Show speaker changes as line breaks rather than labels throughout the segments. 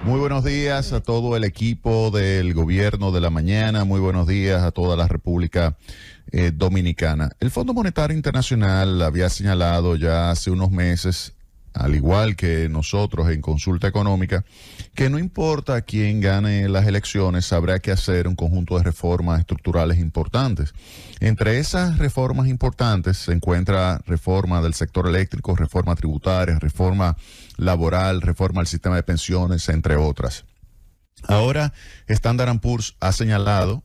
Muy buenos días a todo el equipo del Gobierno de la Mañana, muy buenos días a toda la República Dominicana. El Fondo Monetario Internacional había señalado ya hace unos meses, al igual que nosotros en Consulta Económica, que no importa quién gane las elecciones, habrá que hacer un conjunto de reformas estructurales importantes. Entre esas reformas importantes se encuentra reforma del sector eléctrico, reforma tributaria, reforma laboral, reforma al sistema de pensiones, entre otras. Ahora, Standard & Poor's ha señalado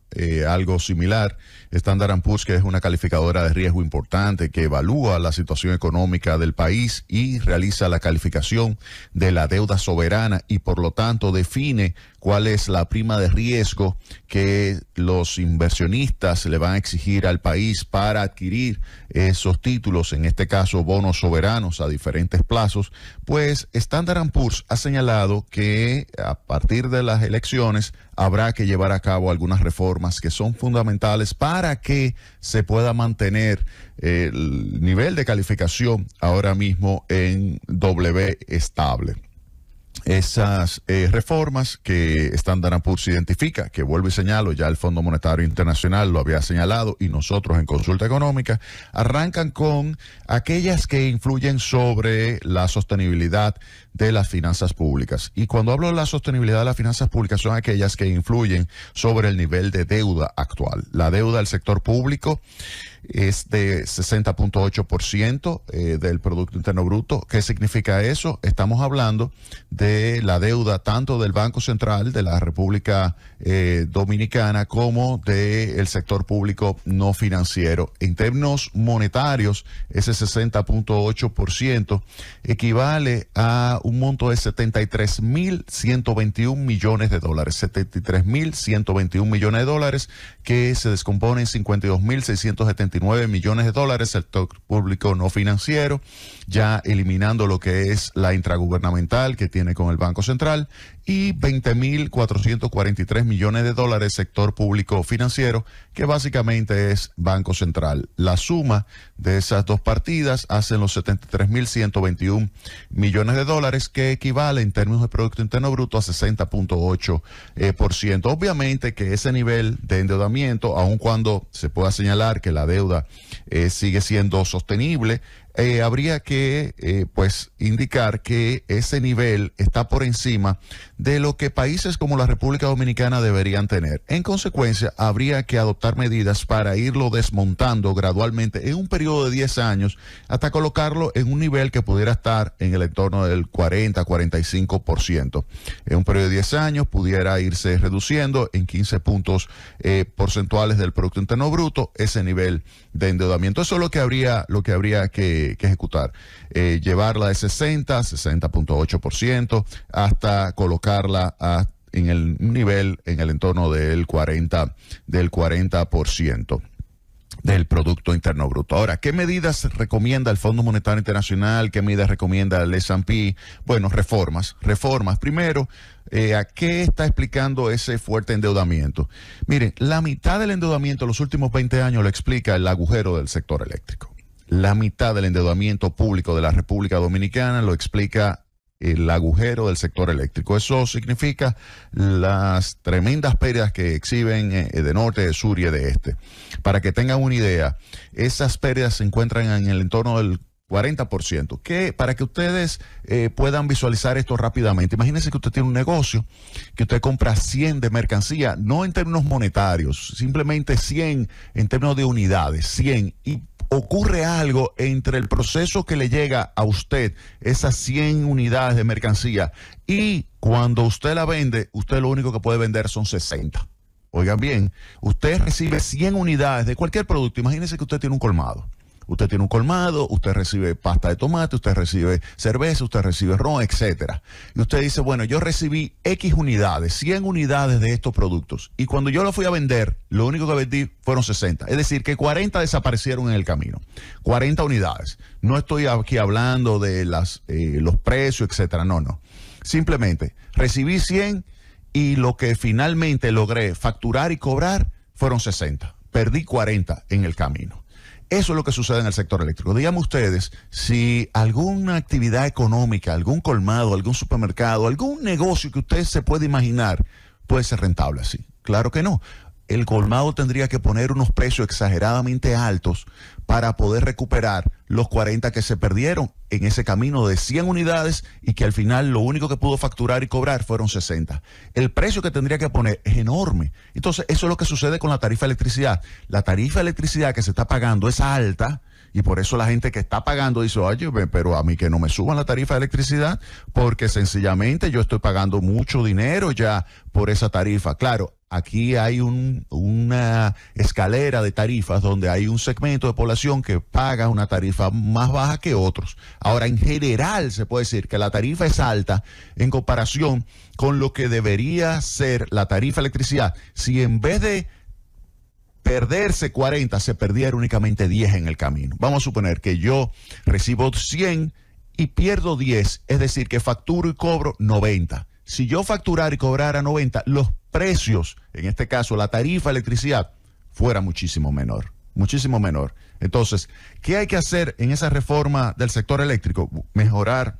algo similar. Standard & Poor's, que es una calificadora de riesgo importante que evalúa la situación económica del país y realiza la calificación de la deuda soberana y por lo tanto define cuál es la prima de riesgo que los inversionistas le van a exigir al país para adquirir esos títulos, en este caso bonos soberanos a diferentes plazos. Pues Standard & Poor's ha señalado que a partir de las elecciones habrá que llevar a cabo algunas reformas que son fundamentales para que se pueda mantener el nivel de calificación ahora mismo en W estable. Esas reformas que Standard & Poor's identifica, que vuelvo y señalo, ya el Fondo Monetario Internacional lo había señalado y nosotros en Consulta Económica, arrancan con aquellas que influyen sobre la sostenibilidad de las finanzas públicas. Y cuando hablo de la sostenibilidad de las finanzas públicas, son aquellas que influyen sobre el nivel de deuda actual. La deuda del sector público es de 60.8% del Producto Interno Bruto. ¿Qué significa eso? Estamos hablando de la deuda tanto del Banco Central de la República Dominicana como del sector público no financiero. En términos monetarios, ese 60.8% equivale a un monto de 73.121 millones de dólares. 73.121 millones de dólares que se descompone en 52.679 millones de dólares el sector público no financiero, ya eliminando lo que es la intragubernamental que tiene con el Banco Central, y 20.443 millones de dólares sector público financiero, que básicamente es Banco Central. La suma de esas dos partidas hacen los 73.121 millones de dólares, que equivale en términos de Producto Interno Bruto a 60.8%. Obviamente que ese nivel de endeudamiento, aun cuando se pueda señalar que la deuda sigue siendo sostenible, habría que pues indicar que ese nivel está por encima de lo que países como la República Dominicana deberían tener. En consecuencia, habría que adoptar medidas para irlo desmontando gradualmente en un periodo de 10 años hasta colocarlo en un nivel que pudiera estar en el entorno del 40-45%. En un periodo de 10 años pudiera irse reduciendo en 15 puntos porcentuales del Producto Interno Bruto ese nivel de endeudamiento. Eso es lo que habría que ejecutar. Llevarla de 60.8% hasta colocarla en el nivel, en el entorno del 40% del Producto Interno Bruto. Ahora, ¿qué medidas recomienda el Fondo Monetario Internacional? ¿Qué medidas recomienda el S&P? Bueno, reformas. Primero, ¿a qué está explicando ese fuerte endeudamiento? Miren, la mitad del endeudamiento de los últimos 20 años lo explica el agujero del sector eléctrico. La mitad del endeudamiento público de la República Dominicana lo explica el agujero del sector eléctrico. Eso significa las tremendas pérdidas que exhiben de norte, de sur y de este. Para que tengan una idea, esas pérdidas se encuentran en el entorno del 40%, que para que ustedes puedan visualizar esto rápidamente, imagínense que usted tiene un negocio, que usted compra 100 de mercancía, no en términos monetarios, simplemente 100 en términos de unidades, 100, y ocurre algo entre el proceso que le llega a usted, esas 100 unidades de mercancía, y cuando usted la vende, usted lo único que puede vender son 60. Oigan bien, usted recibe 100 unidades de cualquier producto. Imagínense que usted tiene un colmado. Usted recibe pasta de tomate, usted recibe cerveza, usted recibe ron, etcétera. Y usted dice, bueno, yo recibí X unidades, 100 unidades de estos productos. Y cuando yo lo fui a vender, lo único que vendí fueron 60. Es decir, que 40 desaparecieron en el camino. 40 unidades. No estoy aquí hablando de los precios, etcétera. No. Simplemente recibí 100 y lo que finalmente logré facturar y cobrar fueron 60. Perdí 40 en el camino. Eso es lo que sucede en el sector eléctrico. Díganme ustedes si alguna actividad económica, algún colmado, algún supermercado, algún negocio que usted se puede imaginar puede ser rentable así. Claro que no. El colmado tendría que poner unos precios exageradamente altos para poder recuperar los 40 que se perdieron en ese camino de 100 unidades y que al final lo único que pudo facturar y cobrar fueron 60. El precio que tendría que poner es enorme. Entonces, eso es lo que sucede con la tarifa de electricidad. La tarifa de electricidad que se está pagando es alta y por eso la gente que está pagando dice, oye, pero a mí que no me suban la tarifa de electricidad porque sencillamente yo estoy pagando mucho dinero ya por esa tarifa. Claro, aquí hay una escalera de tarifas donde hay un segmento de población que paga una tarifa más baja que otros. Ahora, en general, se puede decir que la tarifa es alta en comparación con lo que debería ser la tarifa de electricidad. Si en vez de perderse 40, se perdiera únicamente 10 en el camino. Vamos a suponer que yo recibo 100 y pierdo 10, es decir, que facturo y cobro 90. Si yo facturara y cobrara 90, los precios, en este caso la tarifa de electricidad, fuera muchísimo menor, muchísimo menor. Entonces, ¿qué hay que hacer en esa reforma del sector eléctrico? Mejorar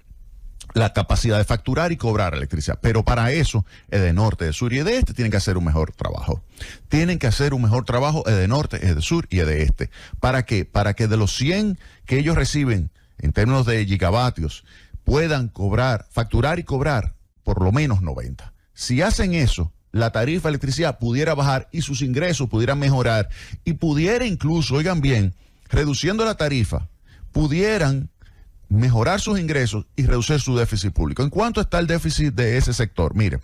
la capacidad de facturar y cobrar electricidad. Pero para eso, Edenorte, Edesur y Edeste tienen que hacer un mejor trabajo. Tienen que hacer un mejor trabajo Edenorte, Edesur y Edeste. ¿Para qué? Para que de los 100 que ellos reciben en términos de gigavatios, puedan cobrar, facturar y cobrar por lo menos 90. Si hacen eso, la tarifa de electricidad pudiera bajar y sus ingresos pudieran mejorar y pudiera incluso, oigan bien, reduciendo la tarifa, pudieran mejorar sus ingresos y reducir su déficit público. ¿En cuánto está el déficit de ese sector? Mire,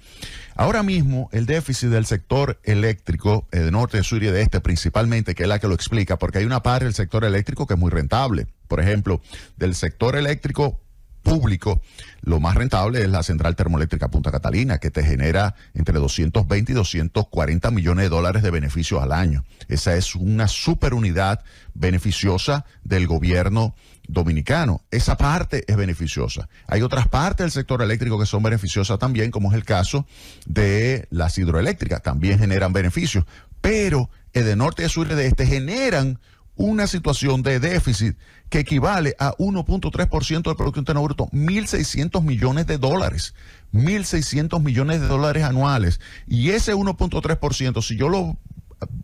ahora mismo el déficit del sector eléctrico, de norte, de sur y de este principalmente, que es la que lo explica, porque hay una parte del sector eléctrico que es muy rentable. Por ejemplo, del sector eléctrico público, lo más rentable es la central termoeléctrica Punta Catalina, que te genera entre 220 y 240 millones de dólares de beneficios al año. Esa es una superunidad beneficiosa del gobierno dominicano. Esa parte es beneficiosa. Hay otras partes del sector eléctrico que son beneficiosas también, como es el caso de las hidroeléctricas, también generan beneficios, pero Edenorte, Edesur y Edeste generan una situación de déficit que equivale a 1.3% del Producto Interno Bruto, 1.600 millones de dólares, 1.600 millones de dólares anuales. Y ese 1.3%, si yo lo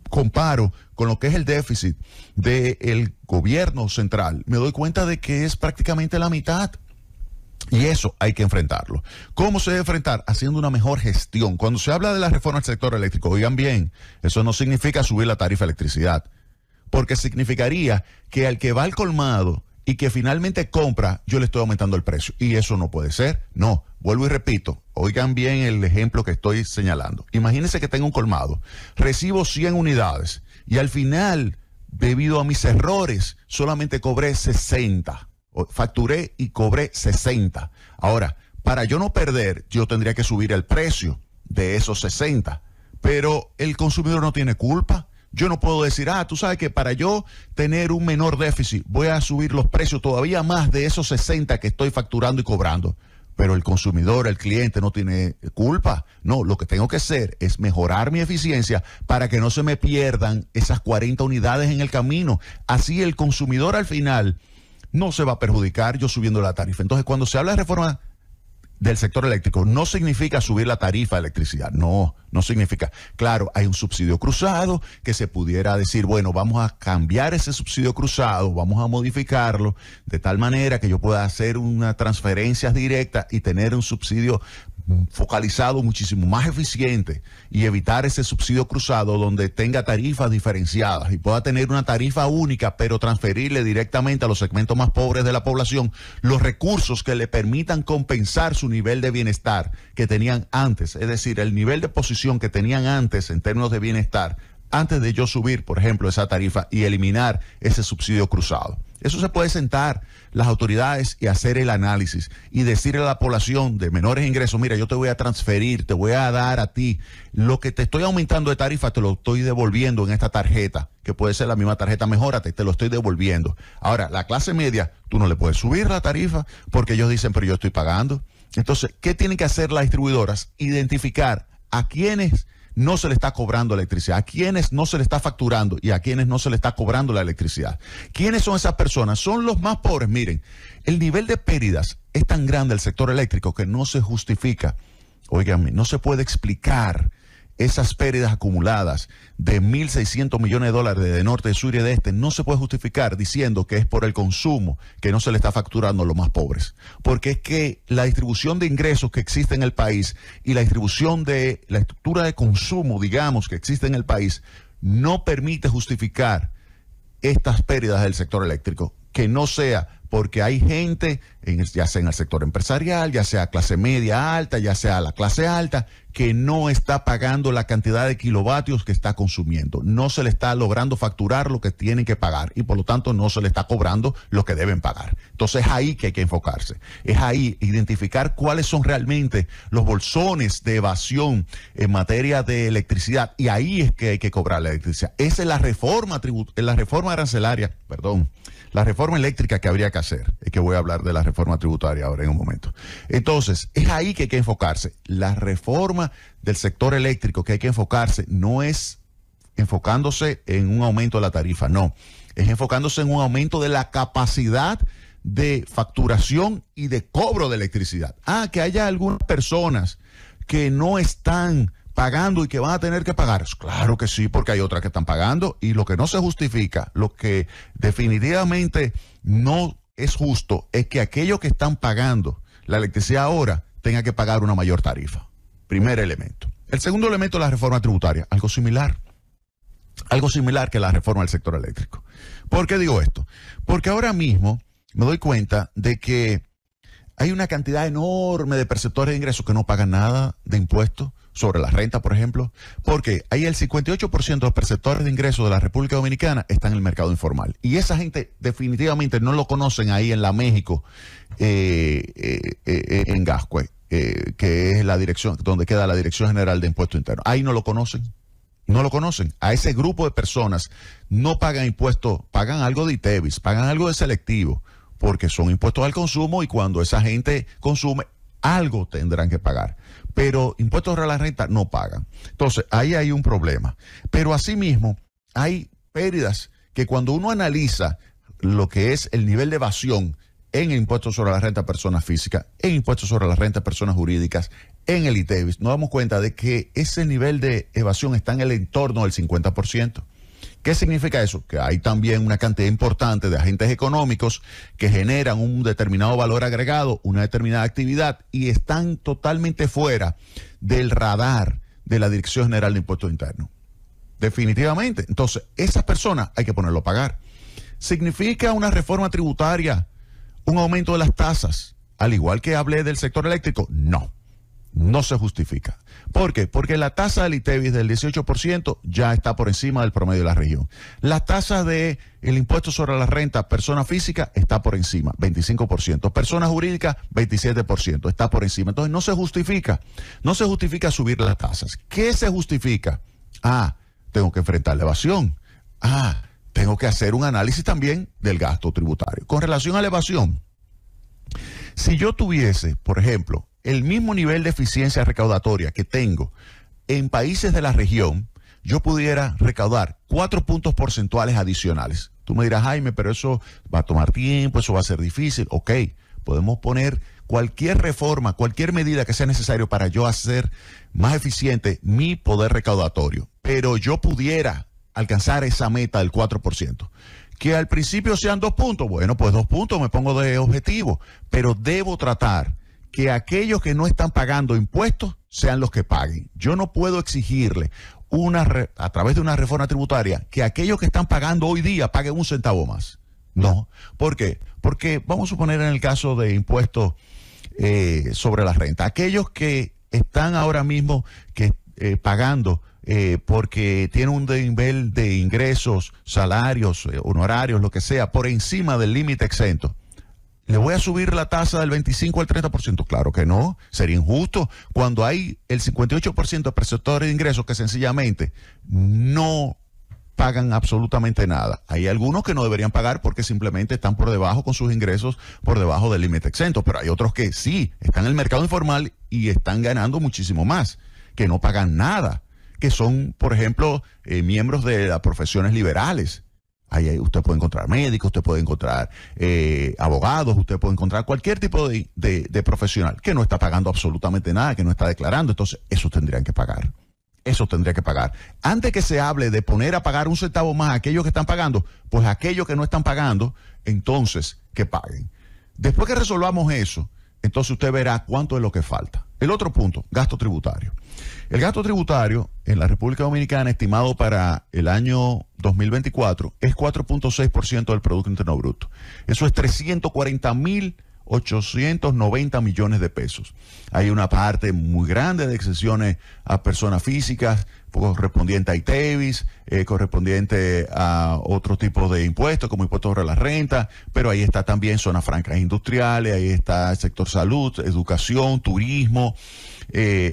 comparo con lo que es el déficit del gobierno central, me doy cuenta de que es prácticamente la mitad. Y eso hay que enfrentarlo. ¿Cómo se debe enfrentar? Haciendo una mejor gestión. Cuando se habla de la reforma del sector eléctrico, oigan bien, eso no significa subir la tarifa de electricidad, porque significaría que al que va al colmado y que finalmente compra, yo le estoy aumentando el precio. Y eso no puede ser. No, vuelvo y repito, oigan bien el ejemplo que estoy señalando. Imagínense que tengo un colmado, recibo 100 unidades y al final, debido a mis errores, solamente cobré 60. Facturé y cobré 60. Ahora, para yo no perder, yo tendría que subir el precio de esos 60. Pero el consumidor no tiene culpa. Yo no puedo decir, tú sabes que para yo tener un menor déficit voy a subir los precios todavía más de esos 60 que estoy facturando y cobrando. Pero el consumidor, el cliente no tiene culpa. No, lo que tengo que hacer es mejorar mi eficiencia para que no se me pierdan esas 40 unidades en el camino. Así el consumidor al final no se va a perjudicar yo subiendo la tarifa. Entonces, cuando se habla de reforma del sector eléctrico, no significa subir la tarifa de electricidad, no significa. Claro, hay un subsidio cruzado que se pudiera decir, bueno, vamos a cambiar ese subsidio cruzado, vamos a modificarlo de tal manera que yo pueda hacer una transferencia directa y tener un subsidio focalizado muchísimo más eficiente y evitar ese subsidio cruzado donde tenga tarifas diferenciadas y pueda tener una tarifa única, pero transferirle directamente a los segmentos más pobres de la población los recursos que le permitan compensar su nivel de bienestar que tenían antes, es decir, el nivel de posición que tenían antes en términos de bienestar, antes de yo subir, por ejemplo, esa tarifa y eliminar ese subsidio cruzado. Eso se puede sentar las autoridades y hacer el análisis y decirle a la población de menores ingresos, mira, yo te voy a transferir, te voy a dar a ti lo que te estoy aumentando de tarifa, te lo estoy devolviendo en esta tarjeta, que puede ser la misma tarjeta Mejórate, te lo estoy devolviendo. Ahora, la clase media, tú no le puedes subir la tarifa porque ellos dicen, pero yo estoy pagando. Entonces, ¿qué tienen que hacer las distribuidoras? Identificar a quienes no se le está cobrando electricidad, a quienes no se le está facturando y a quienes no se le está cobrando la electricidad. ¿Quiénes son esas personas? Son los más pobres. Miren, el nivel de pérdidas es tan grande del sector eléctrico que no se justifica. Óigame, no se puede explicar esas pérdidas acumuladas de 1.600 millones de dólares de norte, de sur y de este, no se puede justificar diciendo que es por el consumo que no se le está facturando a los más pobres. Porque es que la distribución de ingresos que existe en el país y la distribución de la estructura de consumo, digamos, que existe en el país, no permite justificar estas pérdidas del sector eléctrico. Que no sea porque hay gente, ya sea en el sector empresarial, ya sea clase media alta, ya sea la clase alta, que no está pagando la cantidad de kilovatios que está consumiendo. No se le está logrando facturar lo que tienen que pagar y por lo tanto no se le está cobrando lo que deben pagar. Entonces es ahí que hay que enfocarse. Es ahí identificar cuáles son realmente los bolsones de evasión en materia de electricidad y ahí es que hay que cobrar la electricidad. Esa es la reforma arancelaria, la reforma eléctrica que habría que hacer. Es que voy a hablar de la reforma tributaria ahora en un momento. Entonces, es ahí que hay que enfocarse. La reforma del sector eléctrico que hay que enfocarse no es enfocándose en un aumento de la tarifa, no. Es enfocándose en un aumento de la capacidad de facturación y de cobro de electricidad. Que haya algunas personas que no están pagando y que van a tener que pagar. Claro que sí, porque hay otras que están pagando y lo que no se justifica, lo que definitivamente no es justo es que aquellos que están pagando la electricidad ahora tengan que pagar una mayor tarifa. Primer elemento. El segundo elemento es la reforma tributaria, algo similar que la reforma del sector eléctrico. ¿Por qué digo esto? Porque ahora mismo me doy cuenta de que hay una cantidad enorme de perceptores de ingresos que no pagan nada de impuestos sobre la renta, por ejemplo, porque ahí el 58% de los perceptores de ingresos de la República Dominicana están en el mercado informal. Y esa gente definitivamente no lo conocen ahí en la México, en Gascue, que es la dirección, donde queda la Dirección General de Impuestos Internos. Ahí no lo conocen. No lo conocen. A ese grupo de personas no pagan impuestos, pagan algo de ITEVIS, pagan algo de selectivo, porque son impuestos al consumo y cuando esa gente consume, algo tendrán que pagar. Pero impuestos sobre la renta no pagan. Entonces, ahí hay un problema. Pero asimismo, hay pérdidas que cuando uno analiza lo que es el nivel de evasión en el impuesto sobre la renta de personas físicas, en impuestos sobre la renta de personas jurídicas, en el ITEVIS, nos damos cuenta de que ese nivel de evasión está en el entorno del 50%. ¿Qué significa eso? Que hay también una cantidad importante de agentes económicos que generan un determinado valor agregado, una determinada actividad y están totalmente fuera del radar de la Dirección General de Impuestos Internos. Definitivamente. Entonces, esas personas hay que ponerlo a pagar. ¿Significa una reforma tributaria un aumento de las tasas? Al igual que hablé del sector eléctrico, no. No se justifica. ¿Por qué? Porque la tasa del ITEVIS del 18% ya está por encima del promedio de la región. La tasa del impuesto sobre la renta persona física está por encima, 25%. Persona jurídica, 27%, está por encima. Entonces no se justifica. No se justifica subir las tasas. ¿Qué se justifica? Tengo que enfrentar la evasión. Tengo que hacer un análisis también del gasto tributario. Con relación a la evasión, si yo tuviese, por ejemplo, el mismo nivel de eficiencia recaudatoria que tengo en países de la región, yo pudiera recaudar 4 puntos porcentuales adicionales. Tú me dirás, Jaime, pero eso va a tomar tiempo, eso va a ser difícil. Ok, podemos poner cualquier reforma, cualquier medida que sea necesario para yo hacer más eficiente mi poder recaudatorio. Pero yo pudiera alcanzar esa meta del 4%. Que al principio sean 2 puntos, bueno, pues 2 puntos me pongo de objetivo, pero debo tratar que aquellos que no están pagando impuestos sean los que paguen. Yo no puedo exigirle a través de una reforma tributaria que aquellos que están pagando hoy día paguen un centavo más. No. ¿Por qué? Porque vamos a suponer en el caso de impuestos sobre la renta, aquellos que están ahora mismo pagando porque tienen un nivel de ingresos, salarios, honorarios, lo que sea, por encima del límite exento. ¿Le voy a subir la tasa del 25 al 30%? Claro que no, sería injusto cuando hay el 58% de perceptores de ingresos que sencillamente no pagan absolutamente nada. Hay algunos que no deberían pagar porque simplemente están por debajo con sus ingresos, por debajo del límite exento, pero hay otros que sí, están en el mercado informal y están ganando muchísimo más, que no pagan nada, que son, por ejemplo, miembros de las profesiones liberales. Ahí usted puede encontrar médicos, usted puede encontrar abogados, usted puede encontrar cualquier tipo de profesional que no está pagando absolutamente nada, que no está declarando. Entonces, esos tendrían que pagar. Eso tendría que pagar. Antes que se hable de poner a pagar un centavo más a aquellos que están pagando, pues aquellos que no están pagando, entonces que paguen. Después que resolvamos eso, entonces usted verá cuánto es lo que falta. El otro punto, gasto tributario. El gasto tributario en la República Dominicana, estimado para el año 2024, es 4.6% del Producto Interno Bruto. Eso es 340.890 millones de pesos. Hay una parte muy grande de exenciones a personas físicas, correspondiente a ITEVIS, correspondiente a otro tipo de impuestos, como impuestos sobre la renta, pero ahí está también zonas francas industriales, ahí está el sector salud, educación, turismo,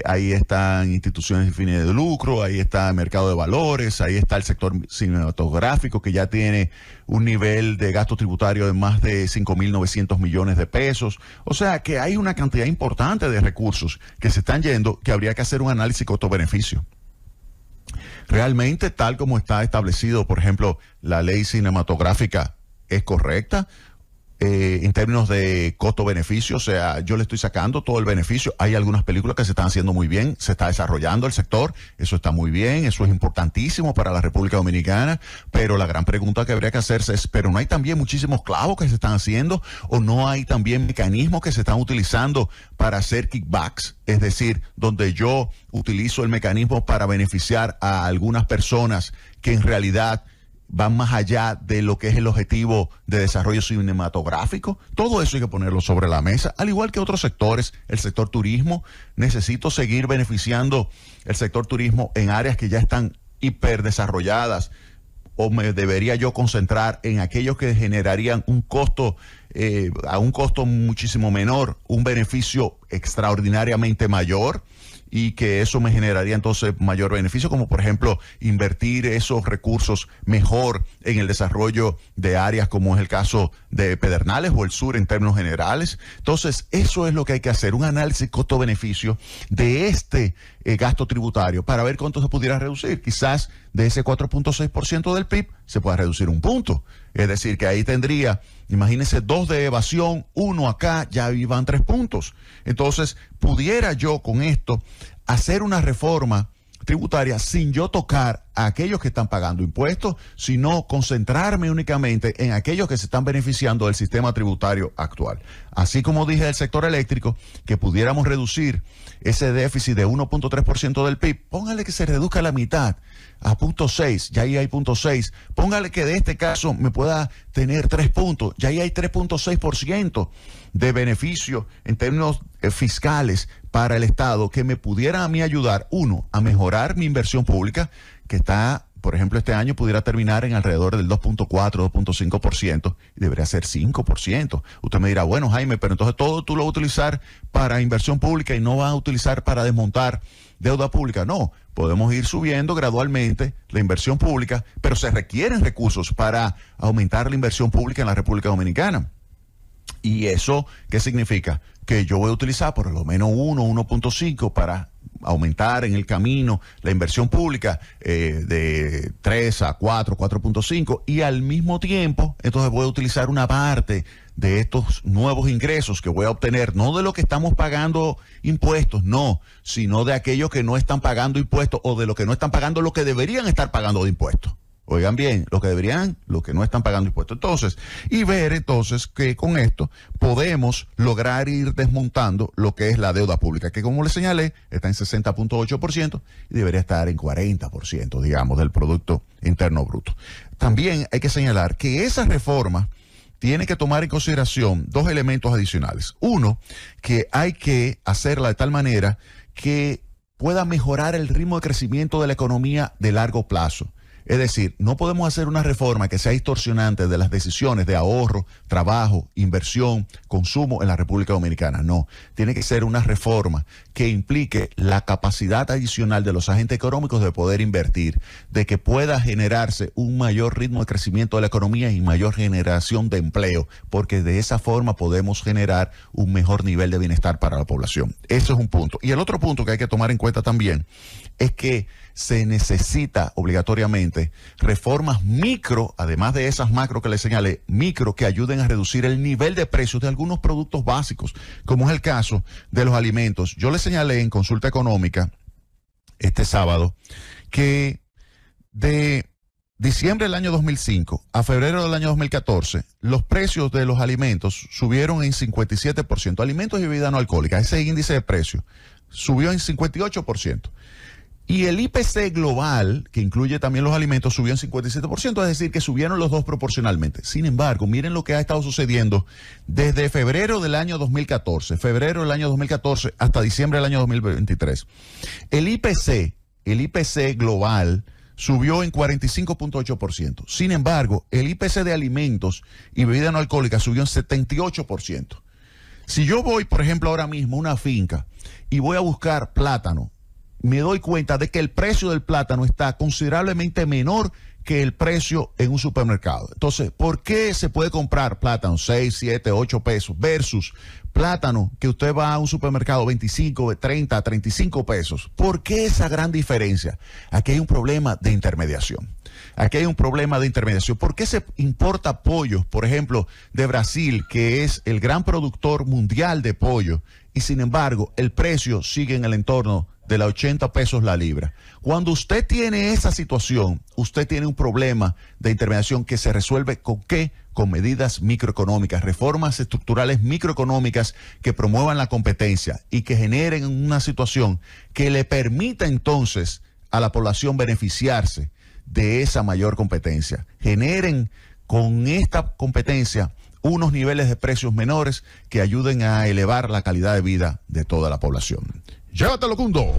ahí están instituciones sin fines de lucro, ahí está el mercado de valores, ahí está el sector cinematográfico, que ya tiene un nivel de gasto tributario de más de 5.900 millones de pesos. O sea que hay una cantidad importante de recursos que se están yendo, que habría que hacer un análisis costo-beneficio. Realmente, tal como está establecido, por ejemplo, la ley cinematográfica, ¿es correcta? En términos de costo-beneficio, o sea, yo le estoy sacando todo el beneficio. Hay algunas películas que se están haciendo muy bien, se está desarrollando el sector, eso está muy bien, eso es importantísimo para la República Dominicana, pero la gran pregunta que habría que hacerse es, ¿pero no hay también muchísimos clavos que se están haciendo o no hay también mecanismos que se están utilizando para hacer kickbacks? Es decir, donde yo utilizo el mecanismo para beneficiar a algunas personas que en realidad van más allá de lo que es el objetivo de desarrollo cinematográfico. Todo eso hay que ponerlo sobre la mesa, al igual que otros sectores. El sector turismo, necesito seguir beneficiando el sector turismo en áreas que ya están hiperdesarrolladas, o me debería yo concentrar en aquellos que generarían un costo, a un costo muchísimo menor, un beneficio extraordinariamente mayor, y que eso me generaría entonces mayor beneficio, como por ejemplo invertir esos recursos mejor en el desarrollo de áreas como es el caso de Pedernales o el sur en términos generales. Entonces, eso es lo que hay que hacer, un análisis costo-beneficio de este gasto tributario para ver cuánto se pudiera reducir. Quizás de ese 4.6% del PIB se pueda reducir un punto. Es decir, que ahí tendría, imagínense, 2 de evasión, 1 acá, ya iban 3 puntos. Entonces, pudiera yo con esto hacer una reforma tributaria sin yo tocar a aquellos que están pagando impuestos, sino concentrarme únicamente en aquellos que se están beneficiando del sistema tributario actual. Así como dije del sector eléctrico, que pudiéramos reducir ese déficit de 1.3% del PIB, póngale que se reduzca a la mitad, a 0.6, ya ahí hay 0.6, póngale que de este caso me pueda tener 3 puntos, ya ahí hay 3.6% de beneficio en términos fiscales para el Estado, que me pudiera a mí ayudar, uno, a mejorar mi inversión pública, que está, por ejemplo, este año pudiera terminar en alrededor del 2.4, 2.5%, y debería ser 5%. Usted me dirá, bueno, Jaime, pero entonces todo tú lo vas a utilizar para inversión pública y no vas a utilizar para desmontar deuda pública. No, podemos ir subiendo gradualmente la inversión pública, pero se requieren recursos para aumentar la inversión pública en la República Dominicana. ¿Y eso qué significa? Que yo voy a utilizar por lo menos 1.5 para aumentar en el camino la inversión pública de 3 a 4, 4.5, y al mismo tiempo, entonces voy a utilizar una parte de estos nuevos ingresos que voy a obtener, no de lo que estamos pagando impuestos, no, sino de aquellos que no están pagando impuestos o de los que no están pagando lo que deberían estar pagando de impuestos. Oigan bien, lo que deberían, lo que no están pagando impuestos. Entonces, y ver entonces que con esto podemos lograr ir desmontando lo que es la deuda pública, que como les señalé, está en 60.8% y debería estar en 40%, digamos, del Producto Interno Bruto. También hay que señalar que esa reforma tiene que tomar en consideración 2 elementos adicionales. Uno, que hay que hacerla de tal manera que pueda mejorar el ritmo de crecimiento de la economía de largo plazo. Es decir, no podemos hacer una reforma que sea distorsionante de las decisiones de ahorro, trabajo, inversión, consumo en la República Dominicana. No, tiene que ser una reforma que implique la capacidad adicional de los agentes económicos de poder invertir, de que pueda generarse un mayor ritmo de crecimiento de la economía y mayor generación de empleo, porque de esa forma podemos generar un mejor nivel de bienestar para la población. Eso es un punto. Y el otro punto que hay que tomar en cuenta también es que se necesita obligatoriamente reformas micro, además de esas macro que les señalé, micro que ayuden a reducir el nivel de precios de algunos productos básicos, como es el caso de los alimentos. Yo les señalé en consulta económica este sábado que de diciembre del año 2005 a febrero del año 2014, los precios de los alimentos subieron en 57%. Alimentos y bebidas no alcohólicas, ese índice de precio subió en 58%. Y el IPC global, que incluye también los alimentos, subió en 57%, es decir, que subieron los dos proporcionalmente. Sin embargo, miren lo que ha estado sucediendo desde febrero del año 2014, hasta diciembre del año 2023. El IPC global subió en 45.8%. Sin embargo, el IPC de alimentos y bebidas no alcohólicas subió en 78%. Si yo voy, por ejemplo, ahora mismo a una finca y voy a buscar plátano, me doy cuenta de que el precio del plátano está considerablemente menor que el precio en un supermercado. Entonces, ¿por qué se puede comprar plátano 6, 7, 8 pesos versus plátano que usted va a un supermercado 25, 30, 35 pesos? ¿Por qué esa gran diferencia? Aquí hay un problema de intermediación. ¿Por qué se importa pollo, por ejemplo, de Brasil, que es el gran productor mundial de pollo, y sin embargo el precio sigue en el entorno de los 80 pesos la libra? Cuando usted tiene esa situación, usted tiene un problema de intermediación que se resuelve ¿con qué? Con medidas microeconómicas, reformas estructurales microeconómicas que promuevan la competencia y que generen una situación que le permita entonces a la población beneficiarse de esa mayor competencia. Generen con esta competencia unos niveles de precios menores que ayuden a elevar la calidad de vida de toda la población. Llévatelo, Cundo.